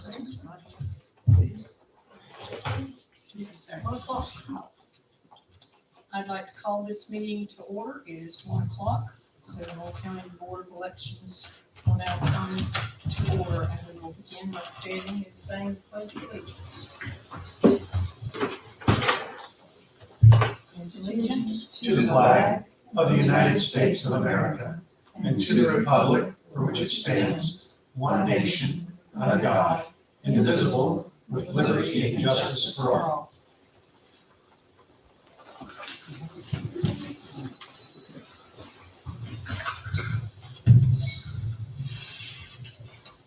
It's 1 o'clock. I'd like to call this meeting to order. It is 1 o'clock. Seminole County Board of Elections will now come to order, and we will begin by standing and saying the Pledge of Allegiance. Allegiance to the flag of the United States of America and to the republic for which it stands, one nation, under God, indivisible, with liberty and justice for all.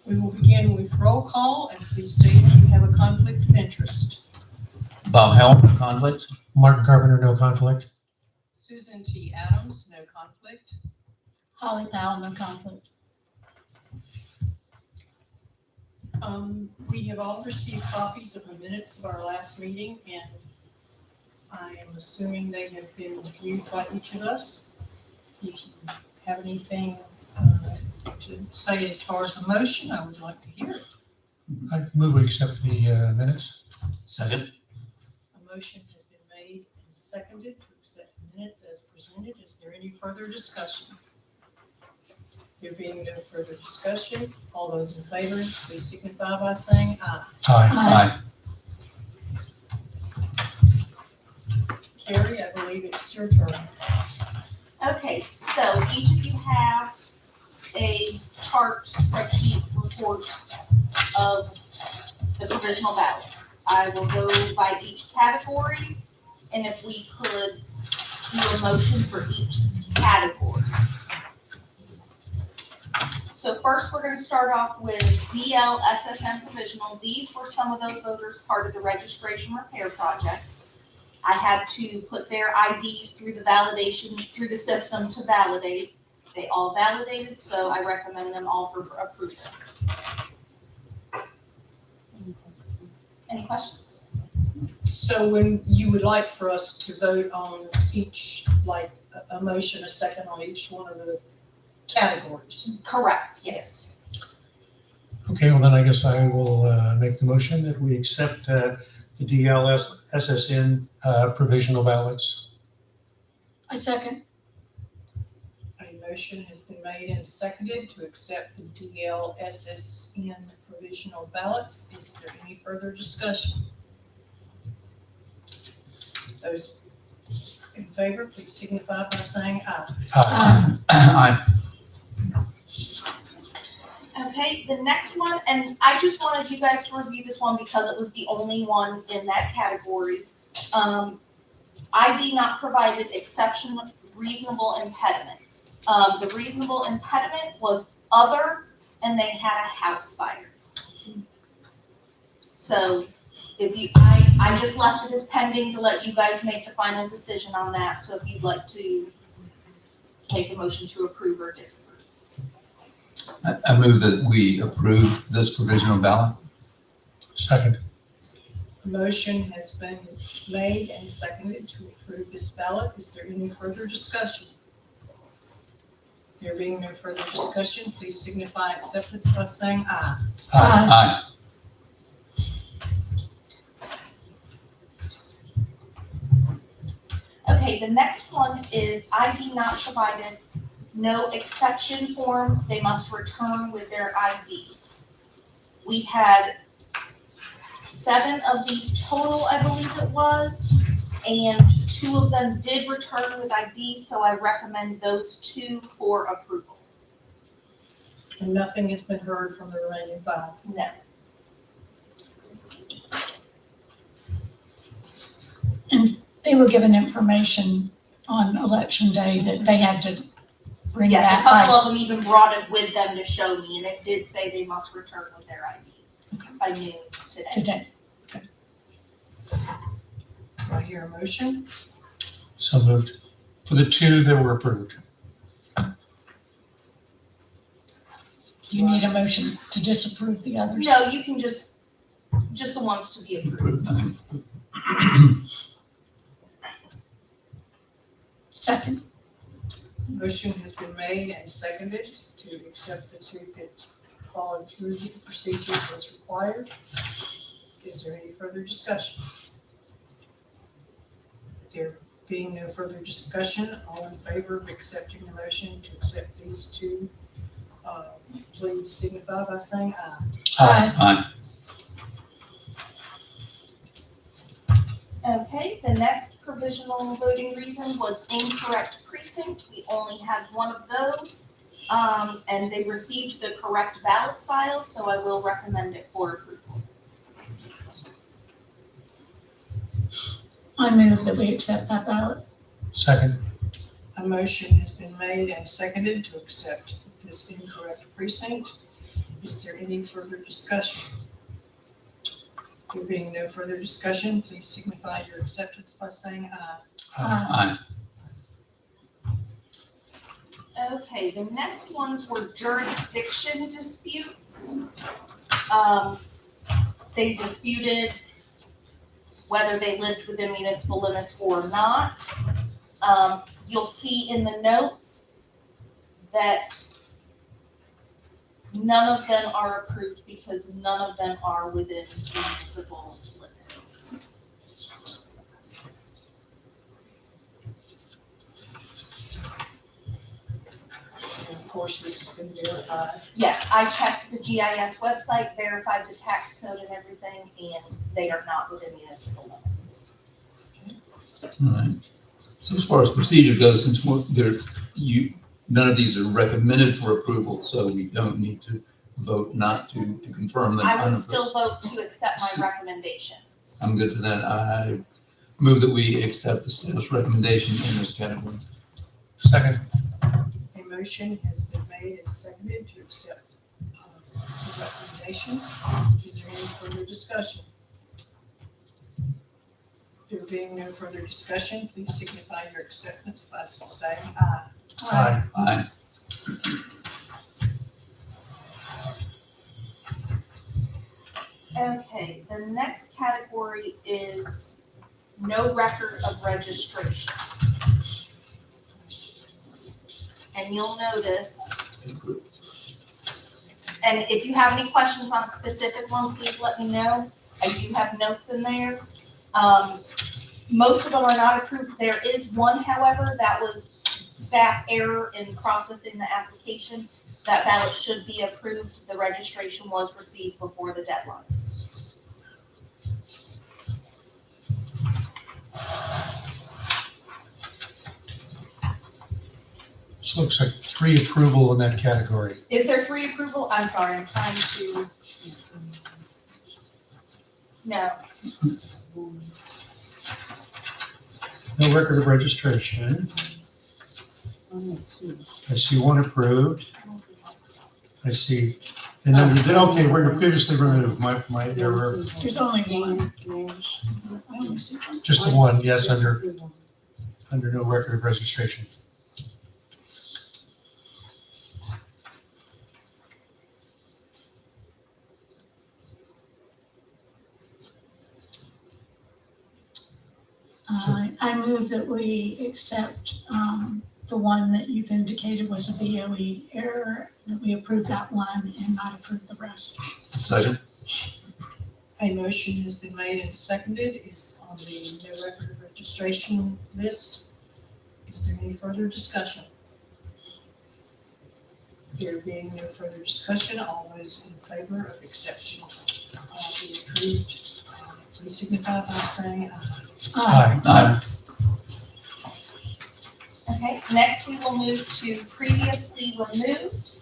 We will begin with roll call, and please state if you have a conflict of interest. Bob Helm, conflict. Martin Carpenter, no conflict. Susan T. Adams, no conflict. Holly Powell, no conflict. We have all received copies of the minutes of our last meeting, and I am assuming they have been reviewed by each of us. If you have anything to say as far as a motion, I would like to hear it. I move we accept the minutes. Second. A motion has been made and seconded to accept the minutes as presented. Is there any further discussion? There being no further discussion, all those in favor, please signify by saying aye. Aye. Carrie, I believe it's your turn. Okay, so each of you have a chart, spreadsheet report of the provisional ballots. I will go by each category, and if we could do a motion for each category. So first, we're going to start off with DLSSN provisional. These were some of those voters part of the registration repair project. I had to put their IDs through the validation, through the system to validate. They all validated, so I recommend them all for approval. Any questions? So when you would like for us to vote on each, like a motion, a second on each one of the categories? Correct, yes. Okay, well then I guess I will make the motion that we accept the DLSSN provisional ballots. I second. A motion has been made and seconded to accept the DLSSN provisional ballots. Is there any further discussion? Those in favor, please signify by saying aye. Aye. Okay, the next one, and I just wanted you guys to review this one because it was the only one in that category. ID not provided exception reasonable impediment. The reasonable impediment was other, and they had a house fire. So if you, I just left it as pending to let you guys make the final decision on that. So if you'd like to take a motion to approve or disapprove. I move that we approve this provisional ballot. Second. A motion has been made and seconded to approve this ballot. Is there any further discussion? There being no further discussion, please signify acceptance by saying aye. Aye. Okay, the next one is ID not provided, no exception form, they must return with their ID. We had 7 of these total, I believe it was, and 2 of them did return with ID, so I recommend those 2 for approval. And nothing has been heard from the remaining 5. No. And they were given information on election day that they had to bring Yes, a that couple by. of them even brought it with them to show me, and it did say they must return with their ID by noon today. Today. Do I hear a motion? So moved. For the 2 that were approved. Do you need a motion to disapprove the others? No, you can just the ones to be approved. Second. Motion has been made and seconded to accept the 2 that followed through the procedures as required. Is there any further discussion? There being no further discussion, all in favor of accepting the motion to accept these two, please signify by saying aye. Aye. Okay, the next provisional voting reason was incorrect precinct. We only had one of those. And they received the correct ballot style, so I will recommend it for approval. I move that we accept that ballot. Second. A motion has been made and seconded to accept this incorrect precinct. Is there any further discussion? There being no further discussion, please signify your acceptance by saying aye. Aye. Okay, the next ones were jurisdiction disputes. They disputed whether they lived within municipal limits or not. You'll see in the notes that none of them are approved because none of them are within municipal limits. And of course, this has been verified. Yes, I checked the GIS website, verified the tax code and everything, and they are not within municipal limits. All right. So as far as procedure goes, since none of these are recommended for approval, so we don't need to vote not to confirm them. I would still vote to accept my recommendations. I'm good for that. I move that we accept the staff's recommendation in this category. Second. A motion has been made and seconded to accept the recommendation. Is there any further discussion? There being no further discussion, please signify your acceptance by saying aye. Aye. Aye. Okay, the next category is no record of registration. And you'll notice, and if you have any questions on a specific one, please let me know. I do have notes in there. Most of them are not approved. There is one, however, that was staff error in processing the application. That ballot should be approved. The registration was received before the deadline. So it looks like 3 approval in that category. Is there 3 approval? I'm sorry, I'm trying to. No, No record of registration. I see 1 approved. I see, and then you did, okay, we're previously removed, my error. There's only one. I only see one. Just the 1, yes, under no record of registration. I move that we accept the one that you've indicated was a BOE error, that we approve that one and not approve the rest. Second. A motion has been made and seconded, is on the no record of registration list. Is there any further discussion? There being no further discussion, all those in favor of accepting the approved, please signify by saying aye. Aye. Aye. okay, next we will move to previously removed.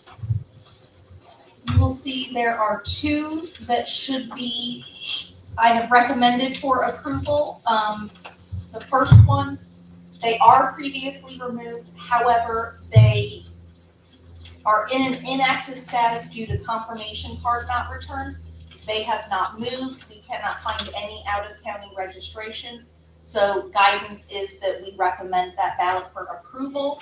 You will see there are 2 that should be, I have recommended for approval. The first one, they are previously removed, however, they are in an inactive status due to confirmation card not returned. They have not moved. We cannot find any out-of-county registration. So guidance is that we recommend that ballot for approval.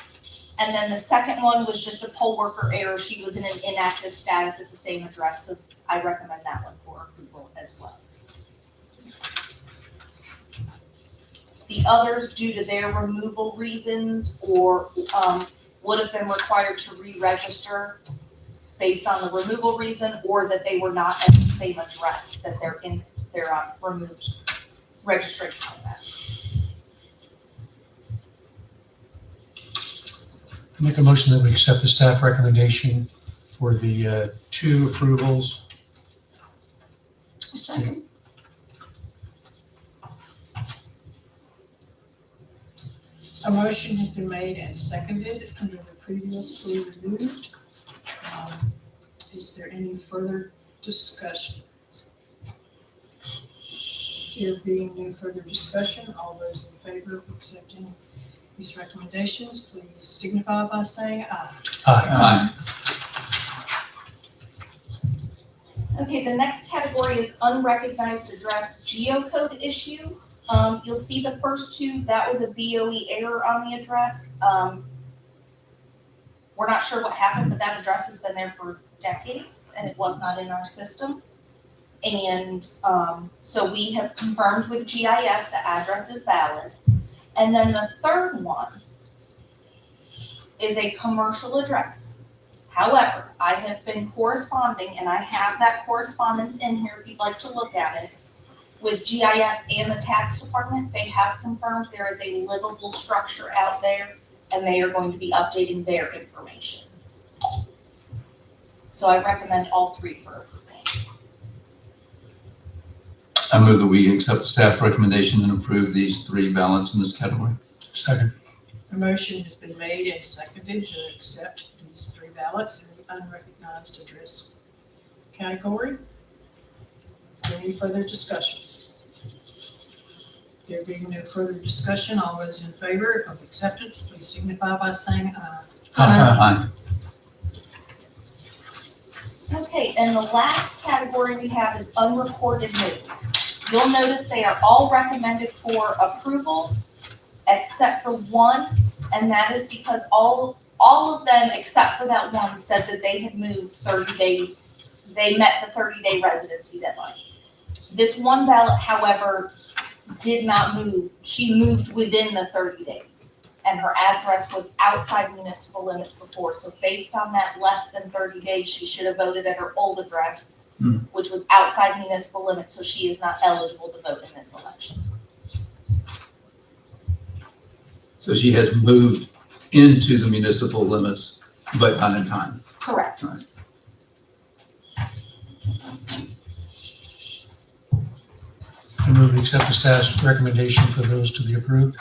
And then the second one was just a poll worker error. She was in an inactive status at the same address, so I recommend that one for approval as well. The others, due to their removal reasons or would have been required to re-register, based on the removal reason or that they were not at the same address that they're in, their removed registration was at. Make a motion that we accept the staff recommendation for the 2 approvals. Second. A motion has been made and seconded under the previously removed. Is there any further discussion? There being no further discussion, all those in favor of accepting these recommendations, please signify by saying aye. Aye. Okay, the next category is unrecognized address geocode issue. You'll see the first 2, that was a BOE error on the address. We're not sure what happened, but that address has been there for decades and it was not in our system. And so we have confirmed with GIS the address is valid. And then the third one is a commercial address. However, I have been corresponding, and I have that correspondence in here if you'd like to look at it, with GIS and the tax department. They have confirmed there is a livable structure out there, and they are going to be updating their information. So I recommend all 3 for approval. I move that we accept the staff recommendation and approve these 3 ballots in this category. Second. A motion has been made and seconded to accept these 3 ballots in the unrecognized address category. Is there any further discussion? There being no further discussion, all those in favor of acceptance, please signify by saying aye. Aye. Okay, and the last category we have is unrecorded move. You'll notice they are all recommended for approval except for 1, and that is because all of them except for that one said that they had moved 30 days. They met the 30-day residency deadline. This one ballot, however, did not move. She moved within the 30 days, and her address was outside municipal limits before. So based on that less than 30 days, she should have voted at her old address, which was outside municipal limits, so she is not eligible to vote in this election. So she has moved into the municipal limits, but not in time. Correct. Right. I move to accept the staff's recommendation for those to be approved.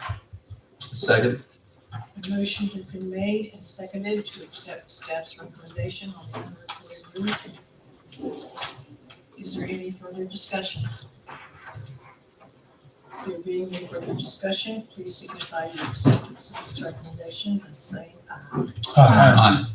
Second. A motion has been made and seconded to accept staff's recommendation on the unrecorded move. Is there any further discussion? There being no further discussion, please signify your acceptance of this recommendation by saying aye. Aye.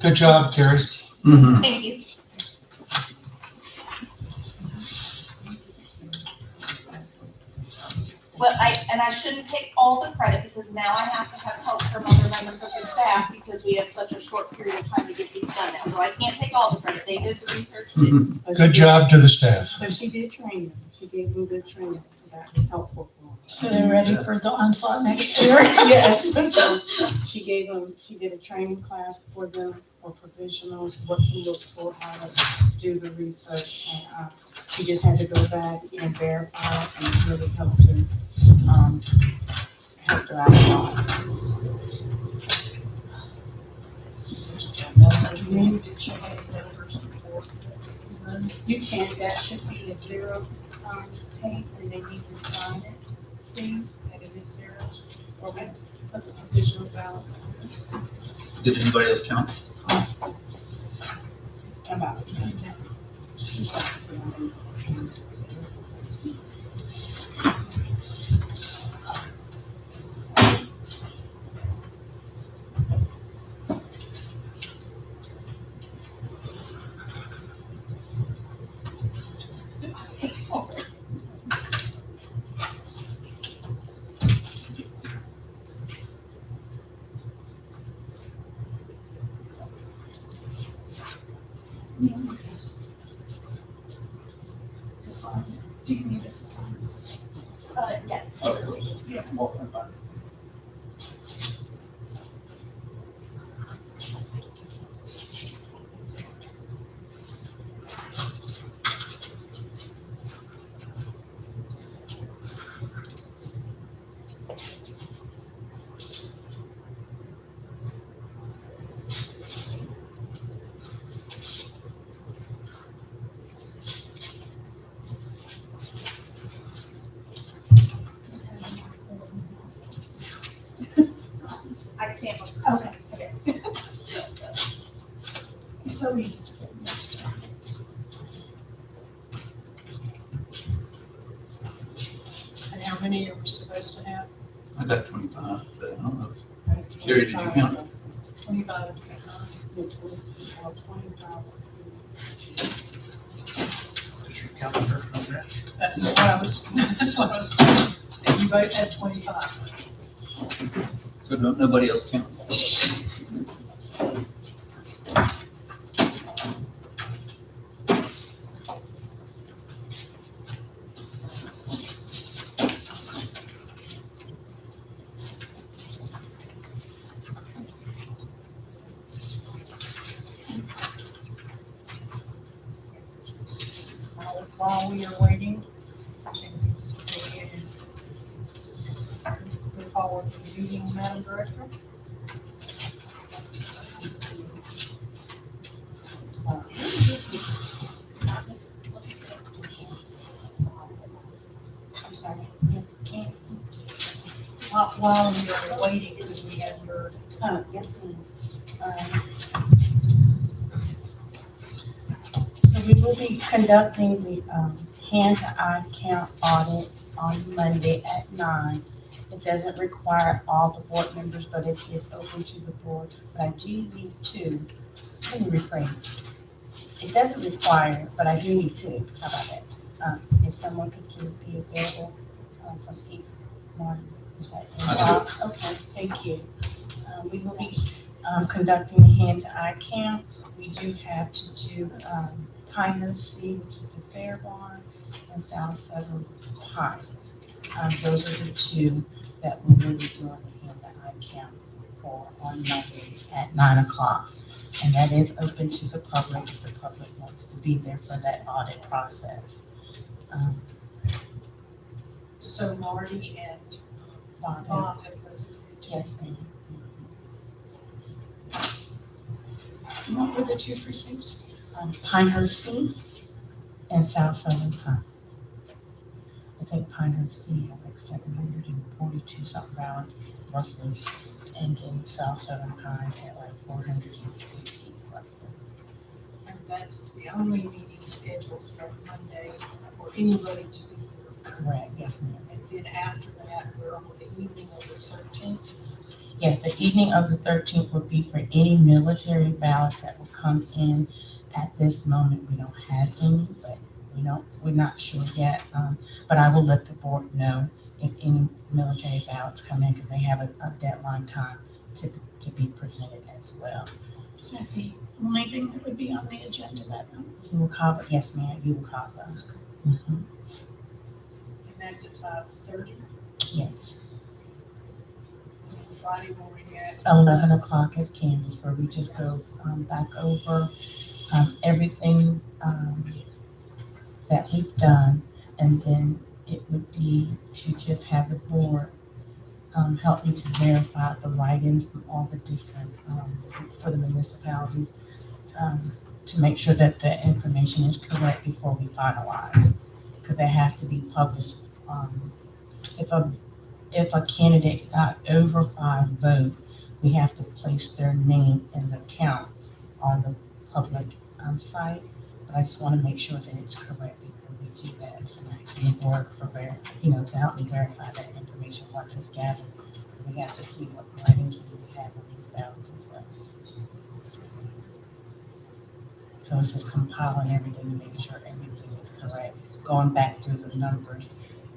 Good job, Carrie. Mhm. Thank you. But I shouldn't take all the credit because now I have to have help from other members of the staff because we have such a short period of time to get these done now. So I can't take all the credit. They did the research too. Good job to the staff. But she did train them. She gave them good training, so that was helpful for them. So they're ready for the onslaught next year. Yes, so she did a training class for them, for professionals, what to look for, how to do the research. And she just had to go back and verify and really helped her out a lot. Do you need to check any numbers before this? You can, that should be a 0 tape, and they need to sign it, please, that it is 0. Okay, put the provisional ballots. Did anybody else count? About. You need us to sign. Do you need us to sign this? Yes. Yeah. I stamp them. Okay. Yes. It's so easy to get mixed up. And how many are we supposed to have? I got 25, but I don't know. Carrie, did you count? 25 and 29. Yes, we have 25. Did you count her on that? That's what I was doing. And you both had 25. So nobody else count? While we are waiting, we call the meeting, Madam Director. I'm sorry. While we are waiting, because we hadn't heard. Yes, ma'am. So we will be conducting the hand-to-eye count audit on Monday at 9. It doesn't require all the board members, but it is open to the board. But I do need two. Let me rephrase. It doesn't require, but I do need two. How about that? If someone could please be available from each one. Is that okay, thank you. We will be conducting a hand-to-eye count. We do have to do Pioneer C, which is the Fair Barn, and South Southern Pine. Those are the two that we will be doing the hand-to-eye count for on Monday at 9 o'clock. And that is open to the public if the public wants to be there for that audit process. So Marty and Bob, Bob has the. yes, ma'am. What were the two precincts? Pinehurst C and South Southern Pine. I think Pinehurst C had like 742 something balance roughly, and then South Southern Pine had like 450 roughly. And that's the only meeting scheduled for Monday for anybody to be here. Correct, yes, ma'am. And then after that, we're on the evening of the 13th. Yes, the evening of the 13th would be for any military ballots that will come in. At this moment, we don't have any, but we're not sure yet. But I will let the board know if any military ballots come in, because they have a deadline time to be presented as well. Is that the only thing that would be on the agenda that night? You will call it, yes, ma'am, you will call it. Mhm. And that's at 5:30. Yes, Friday morning at 11 o'clock is Canvas, where we just go back over everything that we've done, and then it would be to just have the board help me to verify the write-ins from all the different, for the municipalities, to make sure that the information is correct before we finalize, because that has to be published. If a candidate got over 5 votes, we have to place their name in the count on the public site. But I just want to make sure that it's correct before we do that. So I'm asking the board for to help me verify that information once it's gathered. We have to see what writings we have on these ballots as well. So it's just compiling everything and making sure everything is correct, going back through the numbers.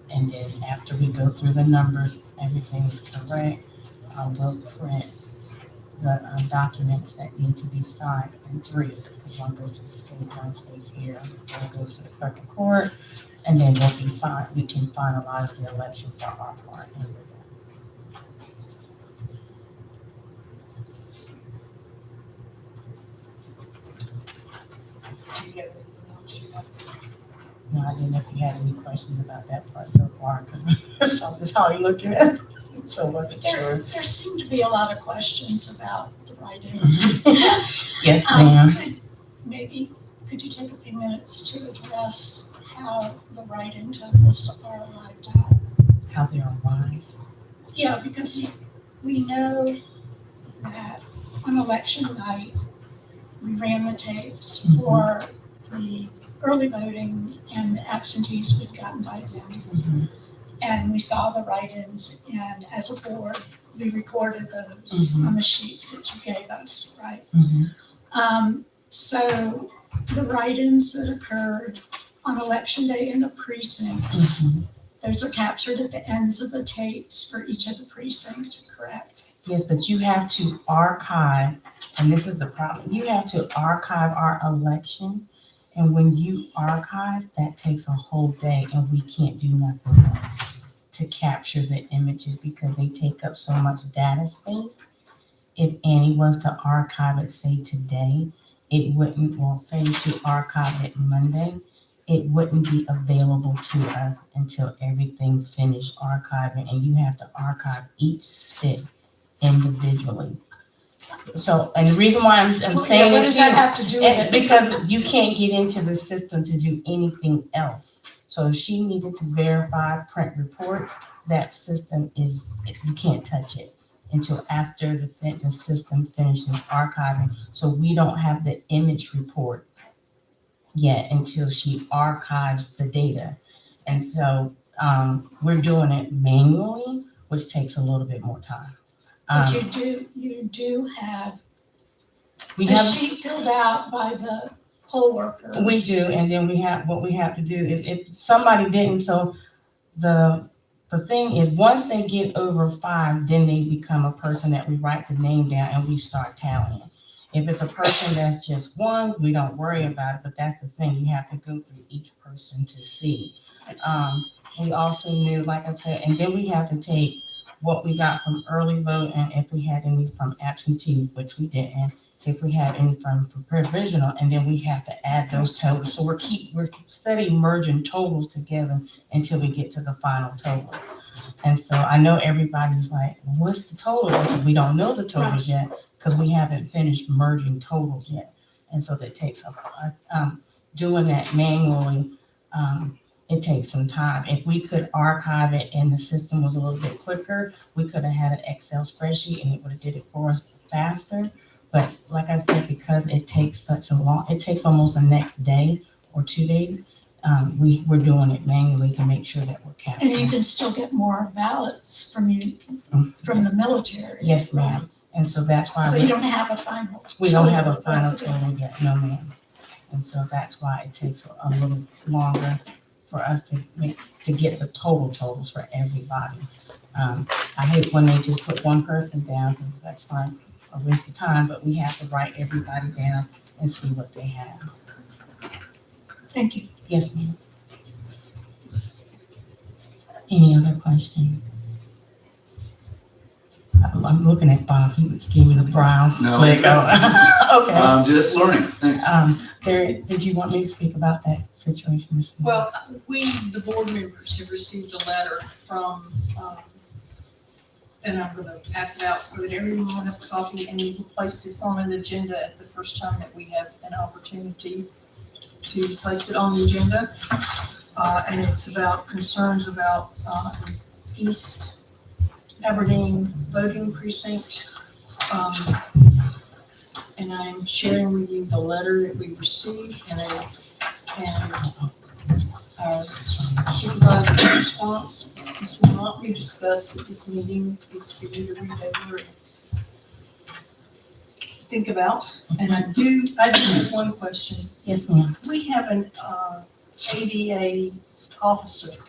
And then after we go through the numbers, everything is correct, we'll print the documents that need to be signed in three, because one goes to the state, one stays here, one goes to the clerk of court, and then we can finalize the election for our part. Do you have anything else you'd like to? No, I didn't know if you had any questions about that part so far, because that's how you look at it, so I wasn't sure. There seem to be a lot of questions about the write-in. Yes, ma'am. Could you take a few minutes to address how the write-in totals are arrived at? How they're aligned. Yeah, because we know that on election night, we ran the tapes for the early voting and the absentees we'd gotten by then. And we saw the write-ins, and as a board, we recorded those on the sheets that you gave us, right? So the write-ins that occurred on election day in the precincts, those are captured at the ends of the tapes for each of the precincts, correct? Yes, but you have to archive, and this is the problem, you have to archive our election. And when you archive, that takes a whole day, and we can't do nothing else to capture the images because they take up so much data space. If Annie was to archive it, say today, it wouldn't, well, say she archived it Monday, it wouldn't be available to us until everything finished archiving, and you have to archive each stick individually. So, and the reason why I'm saying what does that have to do with and it? because you can't get into the system to do anything else. So she needed to verify print reports. That system is, you can't touch it until after the system finishes archiving. So we don't have the image report yet until she archives the data. And so we're doing it manually, which takes a little bit more time. But you do have We a have. sheet filled out by the poll workers. We do, and then what we have to do is if somebody didn't, so the thing is, once they get over 5, then they become a person that we write the name down and we start tallying. If it's a person that's just 1, we don't worry about it, but that's the thing, you have to go through each person to see. We also knew, like I said, and then we have to take what we got from early vote and if we had any from absentee, which we didn't, if we had any from provisional, and then we have to add those totals. So we're steady merging totals together until we get to the final total. And so I know everybody's like, what's the total? We don't know the totals yet because we haven't finished merging totals yet. And so that takes doing that manually, it takes some time. If we could archive it and the system was a little bit quicker, we could have had an Excel spreadsheet and it would have did it for us faster. But like I said, because it takes it takes almost the next day or 2 days, we're doing it manually to make sure that we're capturing. And you can still get more ballots from the military. Yes, ma'am. And so that's why So you don't have a final. we don't have a final total yet, no ma'am. And so that's why it takes a little longer for us to get the totals for everybody. I hate when they just put one person down because that's like a waste of time, but we have to write everybody down and see what they have. Thank you. Yes, ma'am. Any other question? I'm looking at Bob. He gave me the brown No. flick. Oh, okay. I'm just learning. Thanks. Did you want me to speak about that situation? Ms. Smith? Well, the board members have received a letter from, and I'm gonna pass it out so that everyone will have a copy, and we will place this on an agenda at the first time that we have an opportunity to place it on the agenda. And it's about concerns about East Aberdeen voting precinct. And I'm sharing with you the letter that we received and our supervisor's response. This will not be discussed at this meeting. It's for you to read over and think about. And I do have one question. Yes, ma'am. We have an ADA officer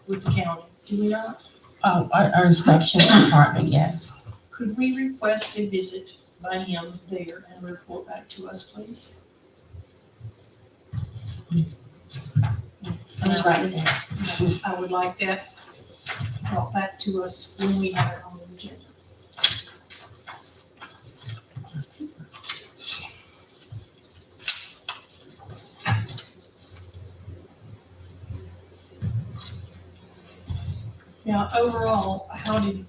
with the county, do we not? Oh, our inspection department, yes. Could we request a visit by him there and report back to us, please. I'm just writing it down. I would like that brought back to us when we have it on the agenda. Now, overall, how did,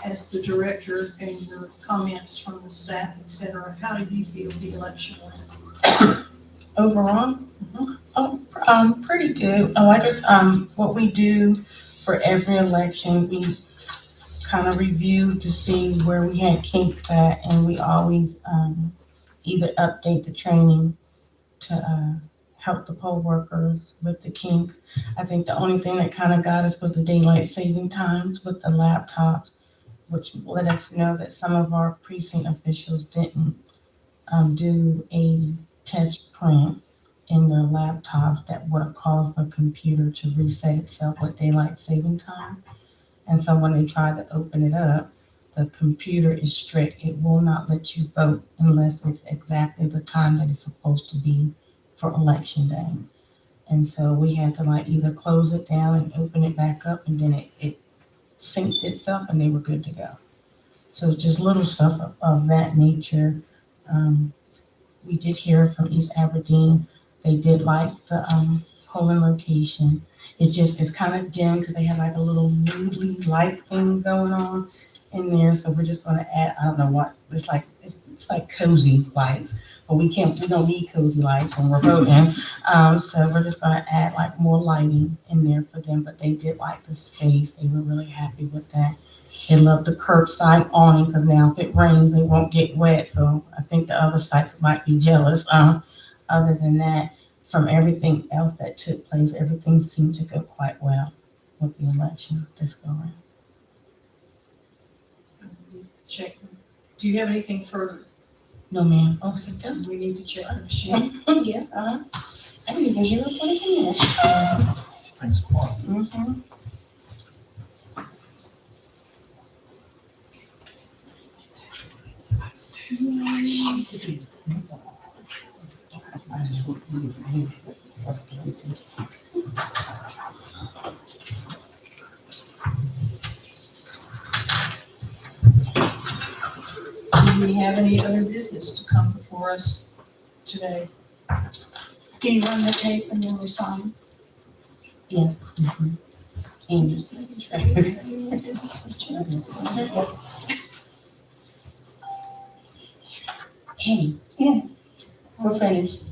as the director and your comments from the staff, et cetera, how did you feel the election went? Overall, pretty good. Like us, what we do for every election, we kind of review to see where we had kinks at, and we always either update the training to help the poll workers with the kinks. I think the only thing that kind of got us was the daylight saving times with the laptops, which let us know that some of our precinct officials didn't do a test print in their laptops that would have caused the computer to reset itself with daylight saving time. And so when they tried to open it up, the computer is strict. It will not let you vote unless it's exactly the time that it's supposed to be for election day. And so we had to like either close it down and open it back up, and then it synced itself and they were good to go. So it's just little stuff of that nature. We did hear from East Aberdeen. They did like the polling location. It's kind of dim because they have like a little moodly light thing going on in there. So we're just gonna add, I don't know what, it's like cozy lights, but we don't need cozy lights when we're voting. So we're just gonna add like more lighting in there for them, but they did like the space. They were really happy with that. They love the curbside awning because now if it rains, they won't get wet. So I think the other sites might be jealous. Other than that, from everything else that took place, everything seemed to go quite well with the election this go around. Check. Do you have anything further? No, ma'am. Okay, done. We need to check the machine. Yes, I didn't even hear it when it came in. Thanks, Clark. Mm-hmm. Do we have any other business to come before us today? Do you run the tape and then we sign? Yes. Mm-hmm. And just making sure. Hey, Yeah. we're finished.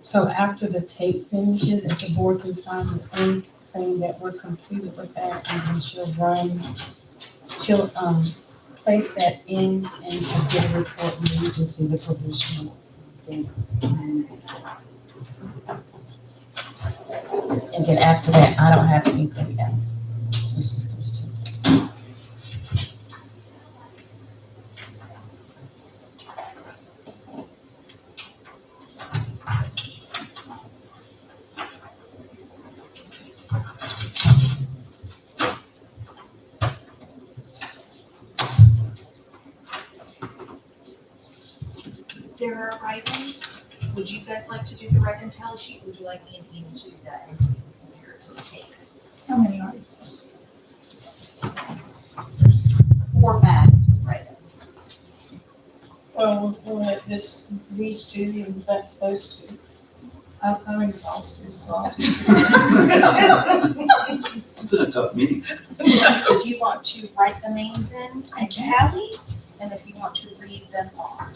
So after the tape finishes, if the board can sign the thing saying that we're completed with that, and then she'll place that in and she'll get a report, and then you can see the provisional thing. And then after that, I don't have anything else. It's just those two. there are write-ins. Would you guys like to do the write-in tally sheet? Would you like me and Ian to do that and compare it to the tape? How many are? 4 bags with write-ins. Well, we'll let these two and those two. I'm exhausted, so I'll just. It's been a tough meeting. If you want to write the names in and tally, and if you want to read them off.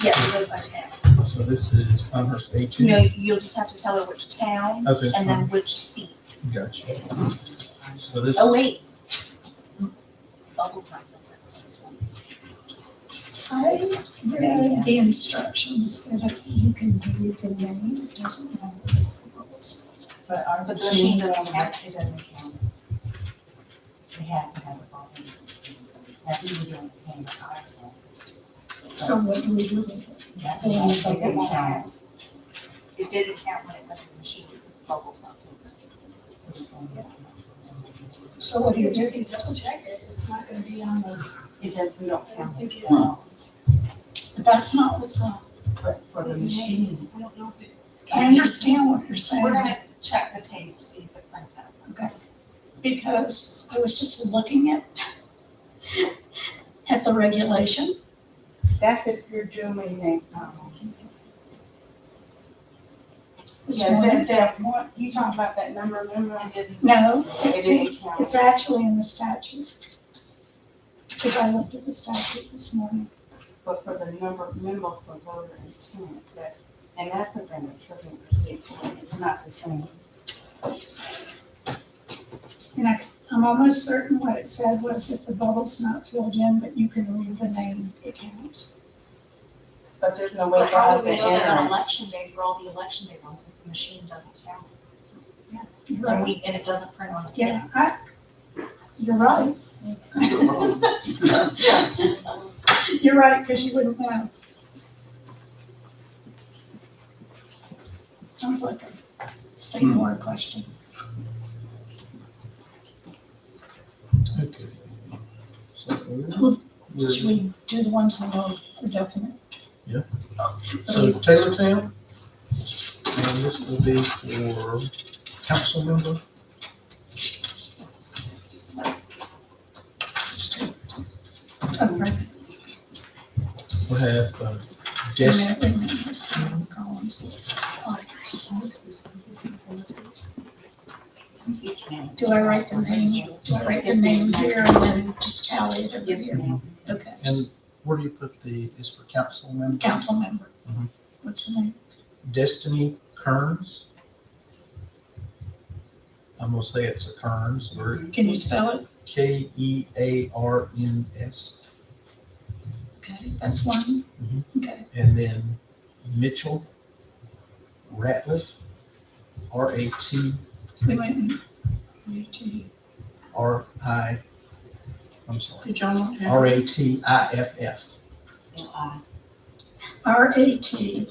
Yes, it goes by town. So this is Amherst A2? You know, you'll just have to tell her which town Okay. and then which seat. Gotcha. So this, Oh, wait. Bubbles not filled in this one. I read the instructions that if you can read the name, it doesn't matter if the bubbles. But our But the machine doesn't count. count. It doesn't count. It has to have a ball. Like we were doing the game at our school. So what do we do with it? That's the only thing that we count. It didn't count when it went to the machine because the bubble's not filled in. So it's gonna get- So what do you do? You can double check it, it's not gonna be on the. It does, we don't I don't count think it it- at all. But that's not what the, But for the machine, I don't know if it. I understand what you're saying. We're gonna check the tape, see if it prints out. Because I was just looking at the regulation. that's if you're doing a, This yeah, morning. that one, you talking about that number, remember? It didn't. No, It it's, didn't count. it's actually in the statute. Because I looked at the statute this morning. But for the member for voter intent, that's the thing that tripping the state for, it's not the same. And I'm almost certain what it said was if the bubble's not filled in, but you can read the name, it counts. But there's no way But for how us do to we know that on enter. election day for all the election day ones if the machine doesn't count? You're And right. and it doesn't print on the tape? Yeah, you're right. You're right, because you wouldn't know. Sounds like a state board question. okay. So Should we do the ones we know for definite? So Taylortown, and this will be for council member. Okay. We'll have Wait a Jess, minute, wait a minute, let's see what the columns. Each man. Do I write the name, do I write the name here and then just tally it every Yes, year? ma'am. Okay, and where do you put is for council member? council member. Mhm. What's his name? Destiny Kearns. I'm gonna say it's a Kearns, or Can you spell it? Kearns. Okay, that's one. Mhm. Okay, And then Mitchell Ratliff, R-A-T-R-I, we went, I'm sorry, Did y'all want to? R-A-T-I-F-F. R-A-T, They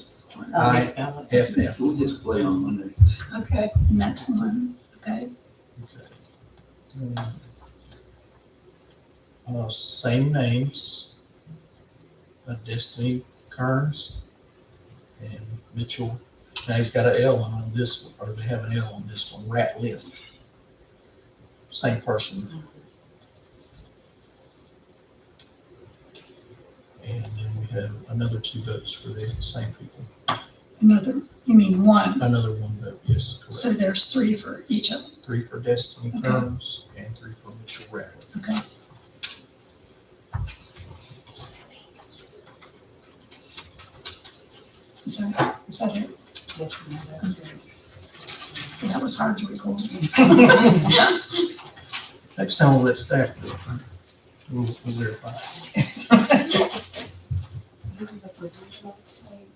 spell it. F-F. We'll just play on Monday. okay, and that's one, okay. Same names. Destiny Kearns and Mitchell. Now he's got an L on this, or they have an L on this one, Ratliff. Same person. And then we have another 2 votes for the same people. Another, you mean one, Another 1 vote, yes, so correct. there's 3 for each of them, 3 for Destiny Okay. Kearns and 3 for Mitchell Ratliff. okay. Is that it? Yes, ma'am, that's it. That was hard to record. Next time we'll let staff do it. We'll verify. This is a provisional state.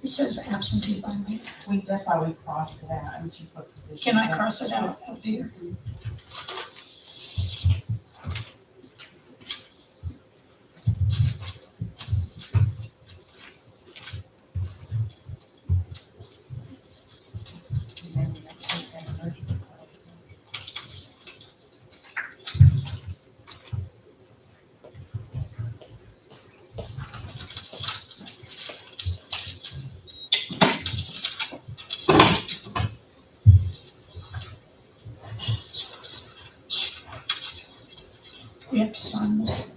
Is says absentee by mail. That's why we crossed it out, and she put provisional. Can I cross it out up here? And then we have to take that emergency clause. We have to sign this.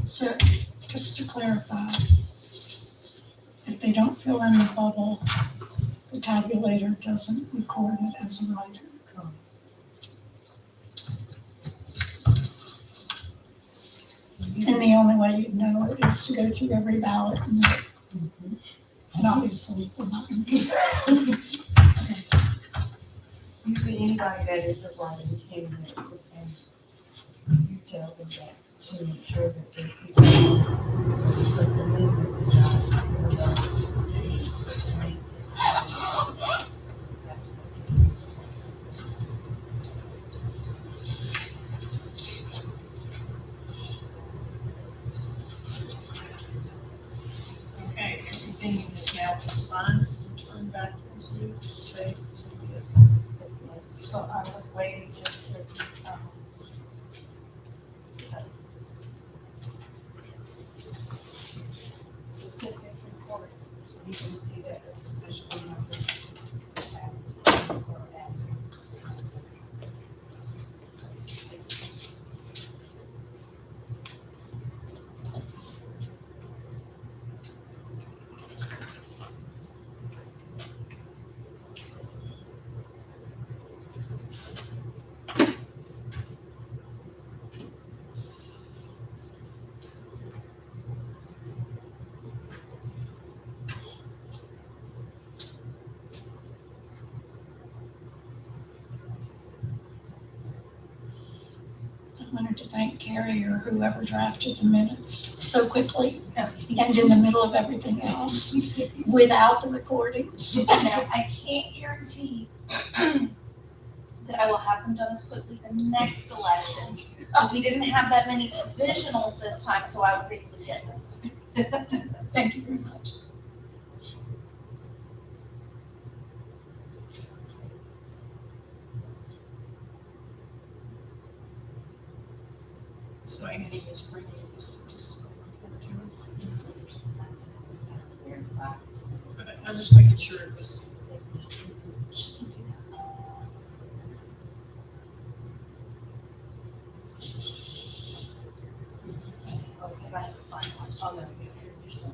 So, just to clarify, if they don't fill in the bubble, the tabulator doesn't record it as a writer. And the only way you'd know it is to go through every ballot and obviously we're not gonna do that. Usually anybody that is a writing candidate, and you tell them that to make sure that they people put the name of the job for the. Okay, everything is now signed, turn back into you, say yes. So I was waiting just for the, certificate report, so you can see that the provisional number. I wanted to thank Carrie or whoever drafted the minutes so quickly and in the middle of everything else without the recordings. Now, I can't guarantee that I will have them done as quickly the next election. We didn't have that many provisionals this time, so I was able to get them. Thank you very much. So Annie is bringing the statistical report to us. Okay, I was just making sure it was, Because I have to find one. Oh, no, you're so.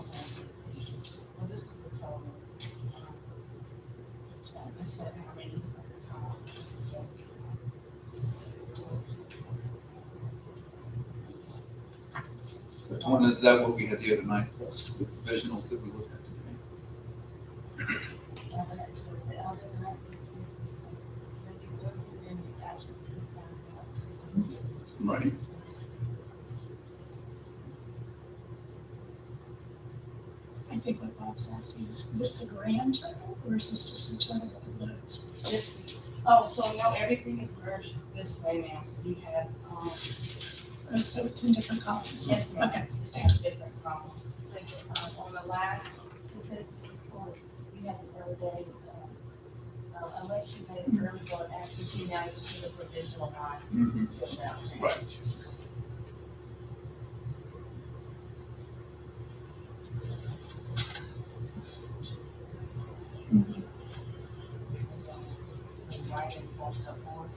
Well, this is the total. I said how many at the top. So Twana, is that what we had the other night plus the provisionals that we looked at today? Right. I think what Bob's asking is this the grand total or is this just the total of those? Just, oh, so no, everything is merged this way now. So you have, Oh, so it's in different columns? yes, ma'am. Okay. There's different columns. So, on the last, since it, we had the early day, election day, early vote absentee, now you see the provisional line. filled out there. Right. Right in front of the board.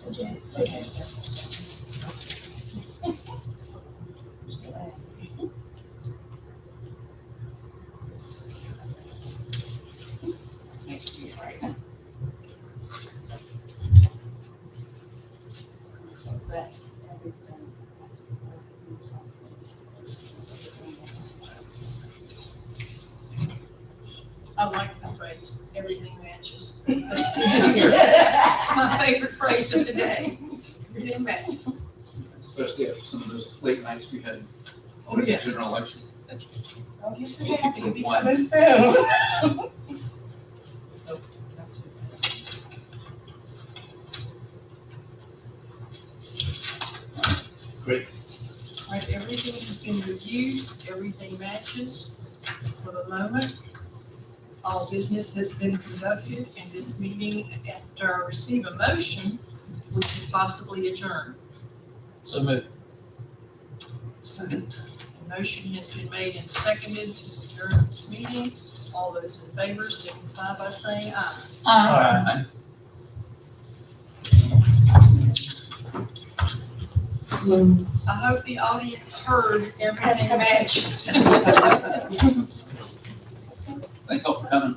Okay. So that's everything. I like the phrase, everything matches. That's good to hear. It's my favorite phrase of the day. Everything matches. Especially after some of those late nights we had Oh, in the yeah. general election. Don't get too happy, it'll be One. coming soon. Great. All right, everything has been reviewed, everything matches for the moment. All business has been conducted, and this meeting, after I receive a motion, we can possibly adjourn. So moved. Second. A motion has been made and seconded to adjourn this meeting. All those in favor signify by saying aye. Aye. I hope the audience heard everything matches. Thank y'all for coming.